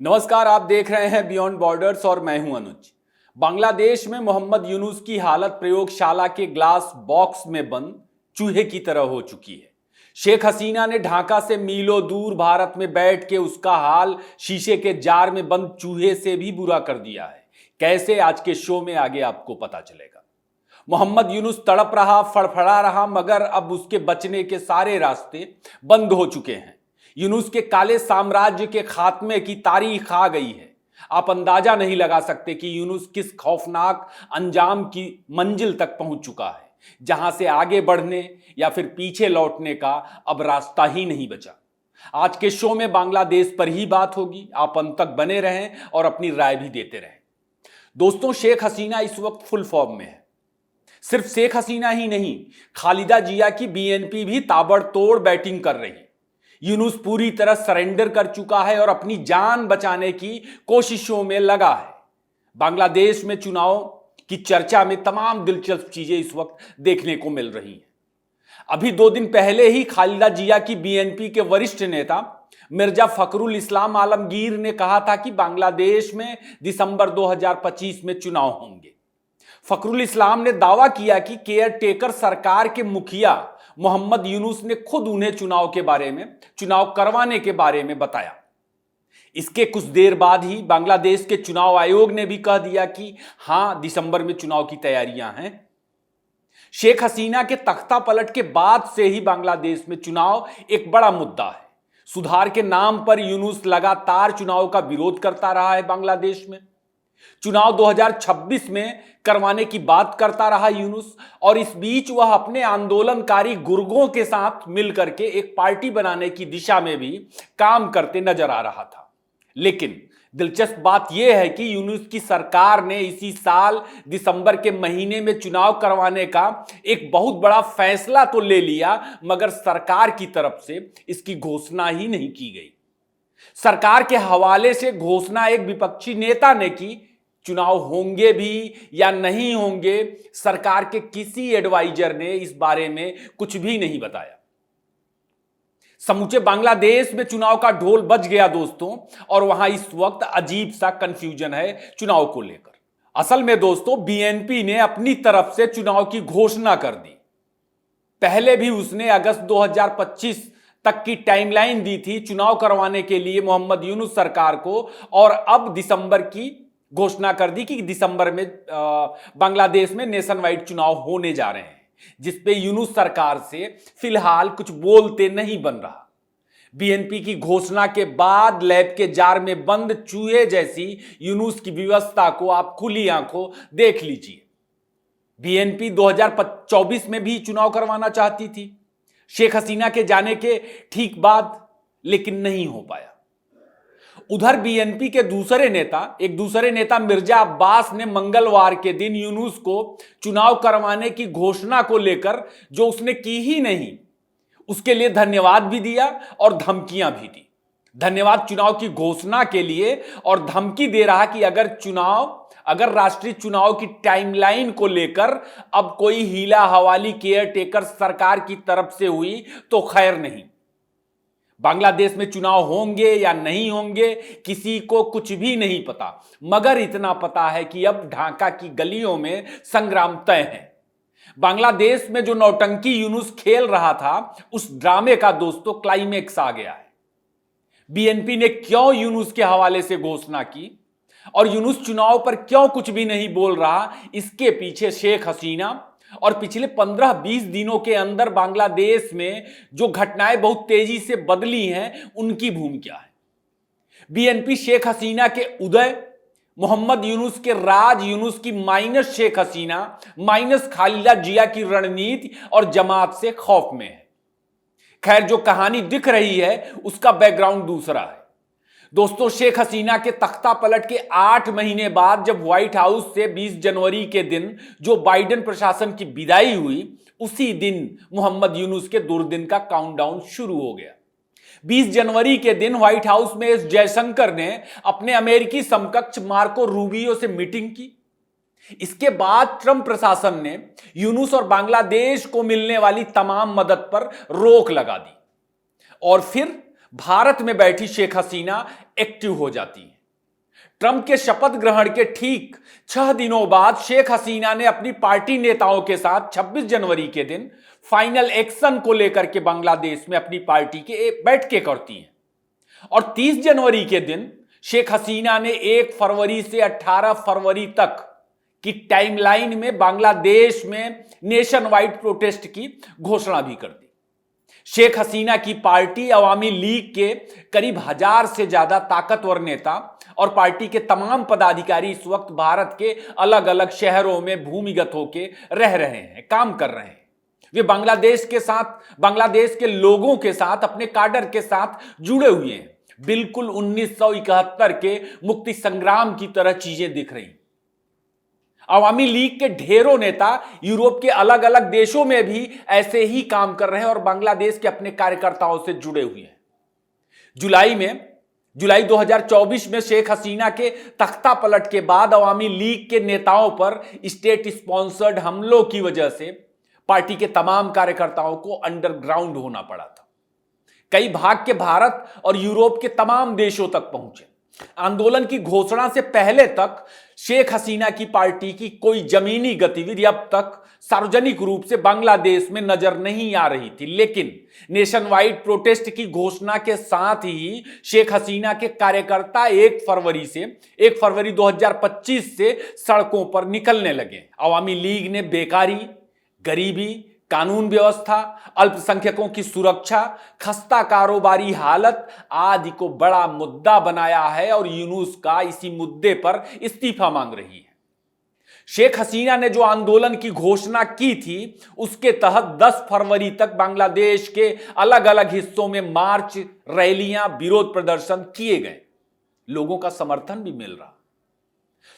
नमस्कार, आप देख रहे हैं बियॉन्ड बॉर्डर्स और मैं हूं अनुज। बांग्लादेश में मोहम्मद यूनुस की हालत प्रयोगशाला के ग्लास बॉक्स में बंद चूहे की तरह हो चुकी है। शेख हसीना ने ढाका से मीलों दूर भारत में बैठ के उसका हाल शीशे के जार में बंद चूहे से भी बुरा कर दिया है। कैसे, आज के शो में आगे आपको पता चलेगा। मोहम्मद यूनुस तड़प रहा, फड़फड़ा रहा, मगर अब उसके बचने के सारे रास्ते बंद हो चुके हैं। यूनुस के काले साम्राज्य के खात्मे की तारीख आ गई है। आप अंदाजा नहीं लगा सकते कि यूनुस किस खौफनाक अंजाम की मंजिल तक पहुंच चुका है, जहां से आगे बढ़ने या फिर पीछे लौटने का अब रास्ता ही नहीं बचा। आज के शो में बांग्लादेश पर ही बात होगी। आप अंत तक बने रहें और अपनी राय भी देते रहें। दोस्तों, शेख हसीना इस वक्त फुल फॉर्म में है। सिर्फ शेख हसीना ही नहीं, खालिदा जिया की बीएनपी भी ताबड़तोड़ बैटिंग कर रही है। यूनुस पूरी तरह सरेंडर कर चुका है और अपनी जान बचाने की कोशिशों में लगा है। बांग्लादेश में चुनाव की चर्चा में तमाम दिलचस्प चीजें इस वक्त देखने को मिल रही हैं। अभी 2 दिन पहले ही खालिदा जिया की बीएनपी के वरिष्ठ नेता मिर्जा फखरुल इस्लाम आलमगीर ने कहा था कि बांग्लादेश में दिसंबर 2025 में चुनाव होंगे। फखरुल इस्लाम ने दावा किया कि केयर टेकर सरकार के मुखिया मोहम्मद यूनुस ने खुद उन्हें चुनाव करवाने के बारे में बताया। इसके कुछ देर बाद ही बांग्लादेश के चुनाव आयोग ने भी कह दिया कि हां, दिसंबर में चुनाव की तैयारियां हैं। शेख हसीना के तख्ता पलट के बाद से ही बांग्लादेश में चुनाव एक बड़ा मुद्दा है। सुधार के नाम पर यूनुस लगातार चुनाव का विरोध करता रहा है। बांग्लादेश में चुनाव 2026 में करवाने की बात करता रहा यूनुस, और इस बीच वह अपने आंदोलनकारी गुर्गों के साथ मिलकर के एक पार्टी बनाने की दिशा में भी काम करते नजर आ रहा था। लेकिन दिलचस्प बात यह है कि यूनुस की सरकार ने इसी साल दिसंबर के महीने में चुनाव करवाने का एक बहुत बड़ा फैसला तो ले लिया, मगर सरकार की तरफ से इसकी घोषणा ही नहीं की गई। सरकार के हवाले से घोषणा एक विपक्षी नेता ने की। चुनाव होंगे भी या नहीं होंगे, सरकार के किसी एडवाइजर ने इस बारे में कुछ भी नहीं बताया। समूचे बांग्लादेश में चुनाव का ढोल बज गया दोस्तों, और वहां इस वक्त अजीब सा कंफ्यूजन है चुनाव को लेकर। असल में दोस्तों, बीएनपी ने अपनी तरफ से चुनाव की घोषणा कर दी। पहले भी उसने अगस्त 2025 तक की टाइमलाइन दी थी चुनाव करवाने के लिए मोहम्मद यूनुस सरकार को, और अब दिसंबर की घोषणा कर दी कि दिसंबर में बांग्लादेश में नेशन वाइड चुनाव होने जा रहे हैं, जिसपे यूनुस सरकार से फिलहाल कुछ बोलते नहीं बन रहा। बीएनपी की घोषणा के बाद लैब के जार में बंद चूहे जैसी यूनुस की व्यवस्था को आप खुली आंखों देख लीजिए। बीएनपी 2024 में भी चुनाव करवाना चाहती थी शेख हसीना के जाने के ठीक बाद, लेकिन नहीं हो पाया। उधर बीएनपी के एक दूसरे नेता मिर्जा अब्बास ने मंगलवार के दिन यूनुस को चुनाव करवाने की घोषणा को लेकर जो उसने की ही नहीं, उसके लिए धन्यवाद भी दिया और धमकियां भी दी। धन्यवाद चुनाव की घोषणा के लिए, और धमकी दे रहा कि अगर राष्ट्रीय चुनाव की टाइमलाइन को लेकर अब कोई हीला हवाली केयर टेकर सरकार की तरफ से हुई तो खैर नहीं। बांग्लादेश में चुनाव होंगे या नहीं होंगे किसी को कुछ भी नहीं पता, मगर इतना पता है कि अब ढाका की गलियों में संग्राम तय है। बांग्लादेश में जो नौटंकी यूनुस खेल रहा था, उस ड्रामे का दोस्तों क्लाइमेक्स आ गया है। बीएनपी ने क्यों यूनुस के हवाले से घोषणा की और यूनुस चुनाव पर क्यों कुछ भी नहीं बोल रहा, इसके पीछे शेख हसीना और पिछले 15-20 दिनों के अंदर बांग्लादेश में जो घटनाएं बहुत तेजी से बदली हैं, उनकी भूमिका है। बीएनपी शेख हसीना के उदय, मोहम्मद यूनुस के राज, यूनुस की माइनस शेख हसीना माइनस खालिदा जिया की रणनीति और जमात से खौफ में है। खैर, जो कहानी दिख रही है उसका बैकग्राउंड दूसरा है। दोस्तों, शेख हसीना के तख्ता पलट के 8 महीने बाद जब व्हाइट हाउस से 20 जनवरी के दिन जो बाइडेन प्रशासन की विदाई हुई, उसी दिन मोहम्मद यूनुस के दुर्दिन का काउंटडाउन शुरू हो गया। 20 जनवरी के दिन व्हाइट हाउस में एस जयशंकर ने अपने अमेरिकी समकक्ष मार्को रूबियो से मीटिंग की। इसके बाद ट्रंप प्रशासन ने यूनुस और बांग्लादेश को मिलने वाली तमाम मदद पर रोक लगा दी, और फिर भारत में बैठी शेख हसीना एक्टिव हो जाती है। ट्रंप के शपथ ग्रहण के ठीक 6 दिनों बाद शेख हसीना ने अपनी पार्टी नेताओं के साथ 26 जनवरी के दिन फाइनल एक्शन को लेकर के बांग्लादेश में अपनी पार्टी के बैठकें करती हैं। और 30 जनवरी के दिन शेख हसीना ने 1 फरवरी से 18 फरवरी तक की टाइमलाइन में बांग्लादेश में नेशन वाइड प्रोटेस्ट की घोषणा भी कर दी। शेख हसीना की पार्टी अवामी लीग के करीब 1000 से ज्यादा ताकतवर नेता और पार्टी के तमाम पदाधिकारी इस वक्त भारत के अलग अलग शहरों में भूमिगत होकर रह रहे हैं, काम कर रहे हैं। वे बांग्लादेश के साथ, बांग्लादेश के लोगों के साथ, अपने काडर के साथ जुड़े हुए हैं। बिल्कुल 1971 के मुक्ति संग्राम की तरह चीजें दिख रही। अवामी लीग के ढेरों नेता यूरोप के अलग अलग देशों में भी ऐसे ही काम कर रहे हैं और बांग्लादेश के अपने कार्यकर्ताओं से जुड़े हुए हैं। जुलाई 2024 में शेख हसीना के तख्ता पलट के बाद अवामी लीग के नेताओं पर स्टेट स्पॉन्सर्ड हमलों की वजह से पार्टी के तमाम कार्यकर्ताओं को अंडरग्राउंड होना पड़ा था। कई भाग के भारत और यूरोप के तमाम देशों तक पहुंचे। आंदोलन की घोषणा से पहले तक शेख हसीना की पार्टी की कोई जमीनी गतिविधि अब तक सार्वजनिक रूप से बांग्लादेश में नजर नहीं आ रही थी, लेकिन नेशन वाइड प्रोटेस्ट की घोषणा के साथ ही शेख हसीना के कार्यकर्ता 1 फरवरी 2025 से सड़कों पर निकलने लगे। अवामी लीग ने बेकारी, गरीबी, कानून व्यवस्था, अल्पसंख्यकों की सुरक्षा, खस्ता कारोबारी हालत आदि को बड़ा मुद्दा बनाया है और यूनुस का इसी मुद्दे पर इस्तीफा मांग रही है। शेख हसीना ने जो आंदोलन की घोषणा की थी उसके तहत 10 फरवरी तक बांग्लादेश के अलग अलग हिस्सों में मार्च, रैलियां, विरोध प्रदर्शन किए गए। लोगों का समर्थन भी मिल रहा।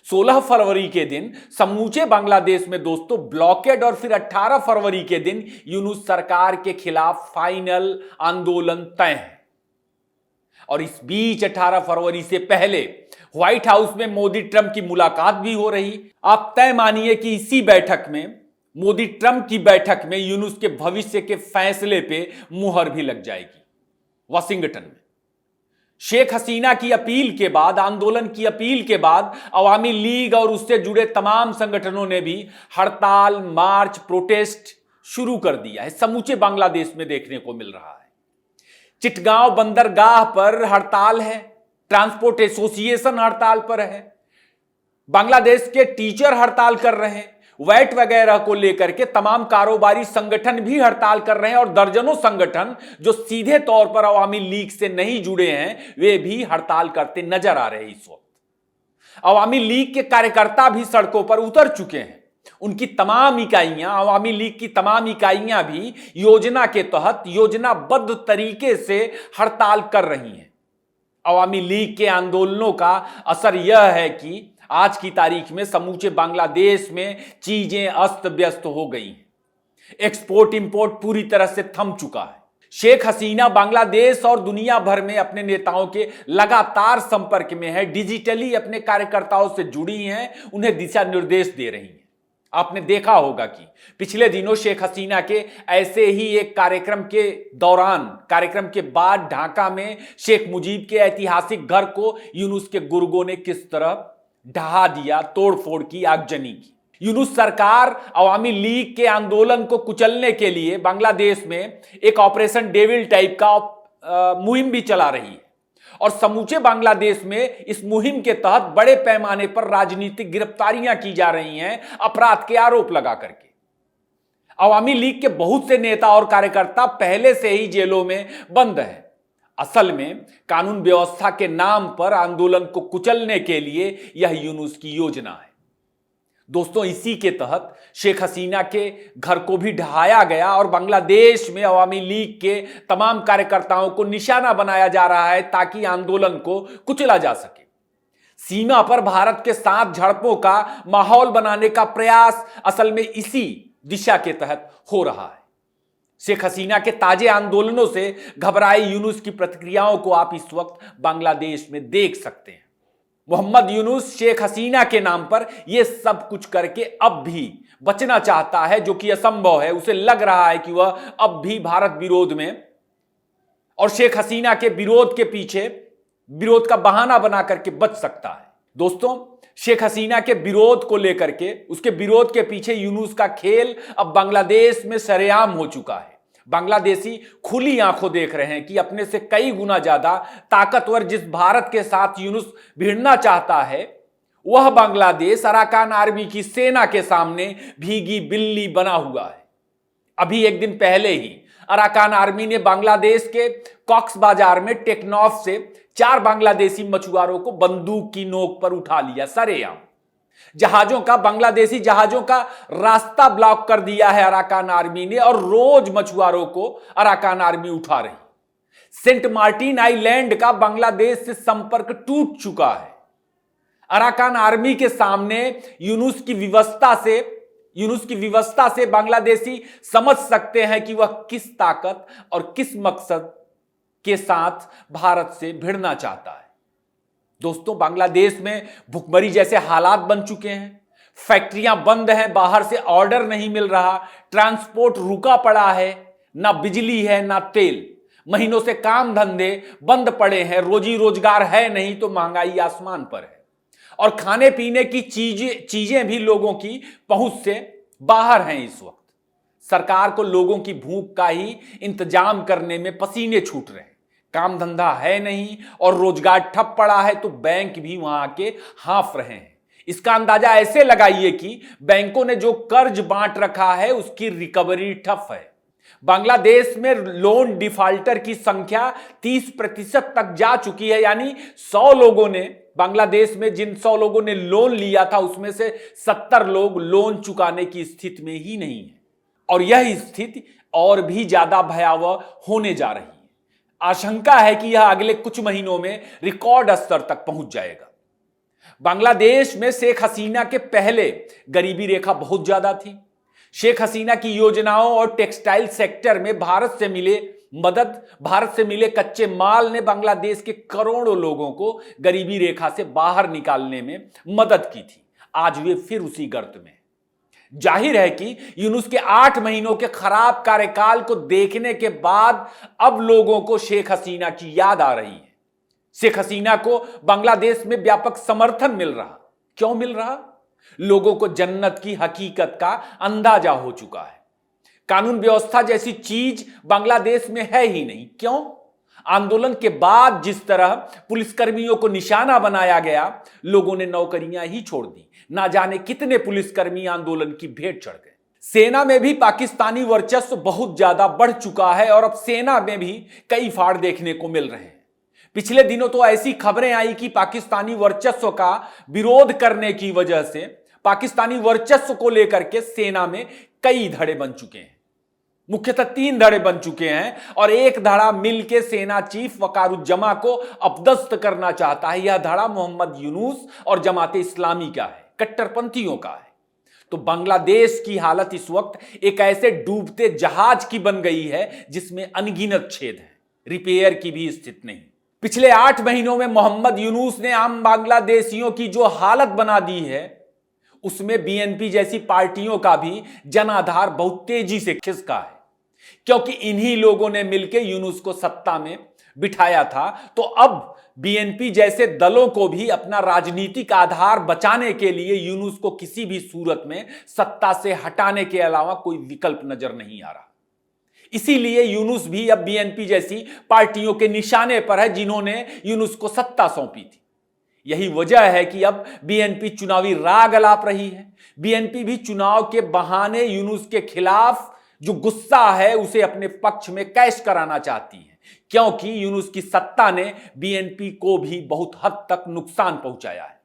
16 फरवरी के दिन समूचे बांग्लादेश में दोस्तों ब्लॉकेड और फिर 18 फरवरी के दिन यूनुस सरकार के खिलाफ फाइनल आंदोलन तय है। और इस बीच 18 फरवरी से पहले व्हाइट हाउस में मोदी ट्रंप की मुलाकात भी हो रही। आप तय मानिए कि इसी बैठक में, मोदी ट्रंप की बैठक में यूनुस के भविष्य के फैसले पे मुहर भी लग जाएगी वाशिंगटन में। शेख हसीना की अपील के बाद, आंदोलन की अपील के बाद अवामी लीग और उससे जुड़े तमाम संगठनों ने भी हड़ताल, मार्च, प्रोटेस्ट शुरू कर दिया है। समूचे बांग्लादेश में देखने को मिल रहा है। चिटगांव बंदरगाह पर हड़ताल है, ट्रांसपोर्ट एसोसिएशन हड़ताल पर है, बांग्लादेश के टीचर हड़ताल कर रहे हैं, वैट वगैरह को लेकर के तमाम कारोबारी संगठन भी हड़ताल कर रहे हैं और दर्जनों संगठन जो सीधे तौर पर अवामी लीग से नहीं जुड़े हैं वे भी हड़ताल करते नजर आ रहे हैं। इस वक्त अवामी लीग के कार्यकर्ता भी सड़कों पर उतर चुके हैं। उनकी तमाम इकाइयां, अवामी लीग की तमाम इकाइयां भी योजना के तहत योजनाबद्ध तरीके से हड़ताल कर रही हैं। अवामी लीग के आंदोलनों का असर यह है कि आज की तारीख में समूचे बांग्लादेश में चीजें अस्त व्यस्त हो गई हैं। एक्सपोर्ट इंपोर्ट पूरी तरह से थम चुका है। शेख हसीना बांग्लादेश और दुनिया भर में अपने नेताओं के लगातार संपर्क में है, डिजिटली अपने कार्यकर्ताओं से जुड़ी हैं, उन्हें दिशा निर्देश दे रही हैं। आपने देखा होगा कि पिछले दिनों शेख हसीना के ऐसे ही एक कार्यक्रम के दौरान, कार्यक्रम के बाद ढाका में शेख मुजीब के ऐतिहासिक घर को यूनुस के गुर्गों ने किस तरह ढहा दिया, तोड़फोड़ की, आगजनी की। यूनुस सरकार अवामी लीग के आंदोलन को कुचलने के लिए बांग्लादेश में एक ऑपरेशन डेविल टाइप का मुहिम भी चला रही है और समूचे बांग्लादेश में इस मुहिम के तहत बड़े पैमाने पर राजनीतिक गिरफ्तारियां की जा रही हैं, अपराध के आरोप लगा करके। अवामी लीग के बहुत से नेता और कार्यकर्ता पहले से ही जेलों में बंद हैं। असल में कानून व्यवस्था के नाम पर आंदोलन को कुचलने के लिए यह यूनुस की योजना है। दोस्तों, इसी के तहत शेख हसीना के घर को भी ढहाया गया और बांग्लादेश में अवामी लीग के तमाम कार्यकर्ताओं को निशाना बनाया जा रहा है ताकि आंदोलन को कुचला जा सके। सीमा पर भारत के साथ झड़पों का माहौल बनाने का प्रयास असल में इसी दिशा के तहत हो रहा है। शेख हसीना के ताजे आंदोलनों से घबराए यूनुस की प्रतिक्रियाओं को आप इस वक्त बांग्लादेश में देख सकते हैं। मोहम्मद यूनुस शेख हसीना के नाम पर यह सब कुछ करके अब भी बचना चाहता है, जो कि असंभव है। उसे लग रहा है कि वह अब भी भारत विरोध में और शेख हसीना के विरोध के पीछे विरोध का बहाना बना करके बच सकता है। दोस्तों, शेख हसीना के विरोध को लेकर के, उसके विरोध के पीछे यूनुस का खेल अब बांग्लादेश में सरेआम हो चुका है। बांग्लादेशी खुली आंखों देख रहे हैं कि अपने से कई गुना ज्यादा ताकतवर जिस भारत के साथ यूनुस भिड़ना चाहता है, वह बांग्लादेश अराकान आर्मी की सेना के सामने भीगी बिल्ली बना हुआ है। अभी एक दिन पहले ही अराकान आर्मी ने बांग्लादेश के कॉक्स बाजार में टेक्नॉफ से 4 बांग्लादेशी मछुआरों को बंदूक की नोक पर उठा लिया सरेआम। बांग्लादेशी जहाजों का रास्ता ब्लॉक कर दिया है अराकान आर्मी ने, और रोज मछुआरों को अराकान आर्मी उठा रही। सेंट मार्टिन आइलैंड का बांग्लादेश से संपर्क टूट चुका है। अराकान आर्मी के सामने यूनुस की विवशता से बांग्लादेशी समझ सकते हैं कि वह किस ताकत और किस मकसद के साथ भारत से भिड़ना चाहता है। दोस्तों, बांग्लादेश में भुखमरी जैसे हालात बन चुके हैं। फैक्ट्रियां बंद हैं, बाहर से ऑर्डर नहीं मिल रहा, ट्रांसपोर्ट रुका पड़ा है, ना बिजली है ना तेल। महीनों से काम धंधे बंद पड़े हैं, रोजी रोजगार है नहीं तो महंगाई आसमान पर है, और खाने पीने की चीजें भी लोगों की पहुंच से बाहर हैं। इस वक्त सरकार को लोगों की भूख का ही इंतजाम करने में पसीने छूट रहे हैं। काम धंधा है नहीं और रोजगार ठप पड़ा है, तो बैंक भी वहां के हाँफ रहे हैं। इसका अंदाजा ऐसे लगाइए कि बैंकों ने जो कर्ज बांट रखा है उसकी रिकवरी ठप है। बांग्लादेश में लोन डिफॉल्टर की संख्या 30% तक जा चुकी है, यानी 100 लोगों ने, बांग्लादेश में जिन 100 लोगों ने लोन लिया था उसमें से 70 लोग लोन चुकाने की स्थिति में ही नहीं है, और यह स्थिति और भी ज्यादा भयावह होने जा रही है। आशंका है कि यह अगले कुछ महीनों में रिकॉर्ड स्तर तक पहुंच जाएगा। बांग्लादेश में शेख हसीना के पहले गरीबी रेखा बहुत ज्यादा थी। शेख हसीना की योजनाओं और टेक्सटाइल सेक्टर में भारत से मिले कच्चे माल ने बांग्लादेश के करोड़ों लोगों को गरीबी रेखा से बाहर निकालने में मदद की थी। आज वे फिर उसी गर्त में। जाहिर है कि यूनुस के 8 महीनों के खराब कार्यकाल को देखने के बाद अब लोगों को शेख हसीना की याद आ रही है। शेख हसीना को बांग्लादेश में व्यापक समर्थन मिल रहा। क्यों मिल रहा? लोगों को जन्नत की हकीकत का अंदाजा हो चुका है। कानून व्यवस्था जैसी चीज बांग्लादेश में है ही नहीं। क्यों? आंदोलन के बाद जिस तरह पुलिसकर्मियों को निशाना बनाया गया, लोगों ने नौकरियां ही छोड़ दी। ना जाने कितने पुलिसकर्मी आंदोलन की भेंट चढ़ गए। सेना में भी पाकिस्तानी वर्चस्व बहुत ज्यादा बढ़ चुका है, और अब सेना में भी कई फाड़ देखने को मिल रहे हैं। पिछले दिनों तो ऐसी खबरें आई कि पाकिस्तानी वर्चस्व का विरोध करने की वजह से पाकिस्तानी वर्चस्व को लेकर के सेना में कई धड़े बन चुके हैं। मुख्यतः 3 धड़े बन चुके हैं, और एक धड़ा मिलकर सेना चीफ वकारुज्जमा को अपदस्थ करना चाहता है। यह धड़ा मोहम्मद यूनुस और जमाते इस्लामी का है, कट्टरपंथियों का है। तो बांग्लादेश की हालत इस वक्त एक ऐसे डूबते जहाज की बन गई है जिसमें अनगिनत छेद हैं, रिपेयर की भी स्थिति नहीं। पिछले 8 महीनों में मोहम्मद यूनुस ने आम बांग्लादेशियों की जो हालत बना दी है, उसमें बीएनपी जैसी पार्टियों का भी जनाधार बहुत तेजी से खिसका है, क्योंकि इन्हीं लोगों ने मिलकर यूनुस को सत्ता में बिठाया था। तो अब बीएनपी जैसे दलों को भी अपना राजनीतिक आधार बचाने के लिए यूनुस को किसी भी सूरत में सत्ता से हटाने के अलावा कोई विकल्प नजर नहीं आ रहा। इसीलिए यूनुस भी अब बीएनपी जैसी पार्टियों के निशाने पर है, जिन्होंने यूनुस को सत्ता सौंपी थी। यही वजह है कि अब बीएनपी चुनावी राग अलाप रही है। बीएनपी भी चुनाव के बहाने यूनुस के खिलाफ जो गुस्सा है उसे अपने पक्ष में कैश कराना चाहती है, क्योंकि यूनुस की सत्ता ने बीएनपी को भी बहुत हद तक नुकसान पहुंचाया है।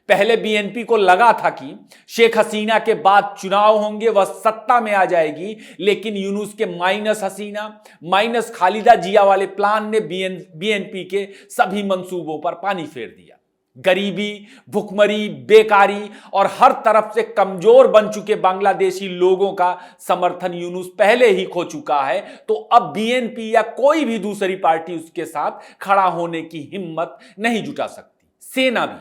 पहले बीएनपी को लगा था कि शेख हसीना के बाद चुनाव होंगे, वह सत्ता में आ जाएगी, लेकिन यूनुस के माइनस हसीना माइनस खालिदा जिया वाले प्लान ने बीएनपी के सभी मंसूबों पर पानी फेर दिया। गरीबी, भुखमरी, बेकारी और हर तरफ से कमजोर बन चुके बांग्लादेशी लोगों का समर्थन यूनुस पहले ही खो चुका है। तो अब बीएनपी या कोई भी दूसरी पार्टी उसके साथ खड़ा होने की हिम्मत नहीं जुटा सकती। सेना भी,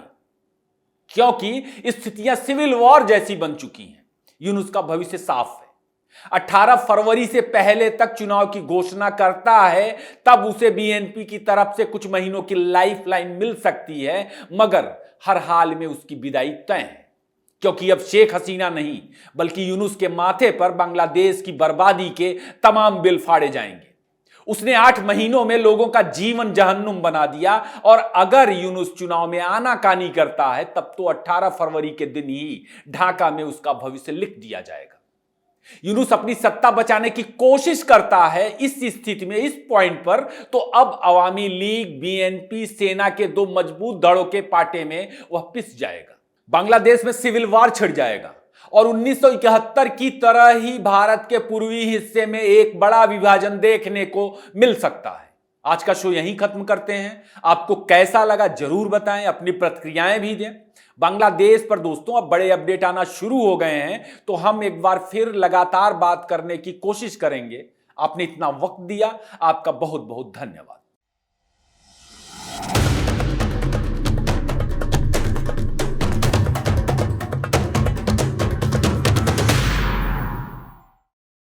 क्योंकि स्थितियां सिविल वॉर जैसी बन चुकी हैं। यूनुस का भविष्य साफ है। 18 फरवरी से पहले तक चुनाव की घोषणा करता है, तब उसे बीएनपी की तरफ से कुछ महीनों की लाइफलाइन मिल सकती है, मगर हर हाल में उसकी विदाई तय है, क्योंकि अब शेख हसीना नहीं बल्कि यूनुस के माथे पर बांग्लादेश की बर्बादी के तमाम बिल फाड़े जाएंगे। उसने 8 महीनों में लोगों का जीवन जहन्नुम बना दिया, और अगर यूनुस चुनाव में आनाकानी करता है तब तो 18 फरवरी के दिन ही ढाका में उसका भविष्य लिख दिया जाएगा। यूनुस अपनी सत्ता बचाने की कोशिश करता है इस स्थिति में, इस पॉइंट पर, तो अब अवामी लीग, बीएनपी, सेना के 2 मजबूत धड़ों के पाटे में वह पिस जाएगा। बांग्लादेश में सिविल वार छिड़ जाएगा और 1971 की तरह ही भारत के पूर्वी हिस्से में एक बड़ा विभाजन देखने को मिल सकता है। आज का शो यहीं खत्म करते हैं। आपको कैसा लगा जरूर बताएं, अपनी प्रतिक्रियाएं भी दें। बांग्लादेश पर दोस्तों अब बड़े अपडेट आना शुरू हो गए हैं, तो हम एक बार फिर लगातार बात करने की कोशिश करेंगे। आपने इतना वक्त दिया, आपका बहुत बहुत धन्यवाद।